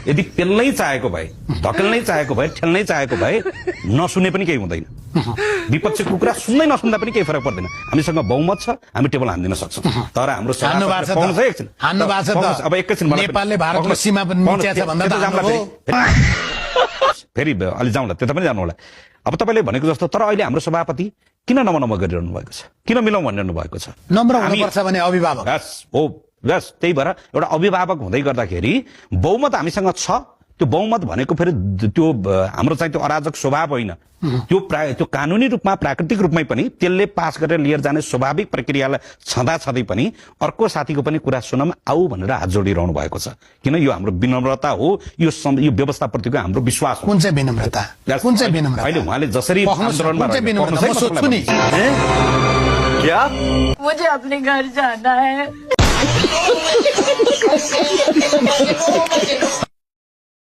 यदि पेल्नै चाहेको भए धकेल्नै चाहेको भए ठेल्नै चाहेको भए नसुने पनि केही हुँदैन विपक्षीको कुरा सुन्दै नसुन्दा पनि केही फरक पर्दैन हामीसँग बहुमत छ हामी टेबल हान्दिन सक्छौँ तर हाम्रो अब एकैछिन नेपालले भारतको सीमा पनि निच्याछ भन्दा फेरि अलि जाउँला त्यता पनि जानु होला अब तपाईँले भनेको जस्तो तर अहिले हाम्रो सभापति किन नम्बर गरिरहनु भएको छ किन मिलाउँ भनिरहनु भएको छ नम्र हुनुपर्छ भने अभिभावक बस त्यही भएर एउटा अभिभावक हुँदै गर्दाखेरि बहुमत हामीसँग छ त्यो बहुमत भनेको फेरि त्यो हाम्रो चाहिँ त्यो अराजक स्वभाव होइन त्यो कानुनी रूपमा प्राकृतिक रूपमै पनि त्यसले पास गरेर लिएर जाने स्वाभाविक प्रक्रियालाई छँदै पनि अर्को साथीको पनि कुरा सुनम आऊ भनेर हात जोडिरहनु भएको छ किन यो हाम्रो विनम्रता हो यो व्यवस्थाप्रतिको हाम्रो विश्वास हो कुन चाहिँ विनम्रता अहिले उहाँले जसरी आन्दोलनमा क्या मुझे अपने घर जाना है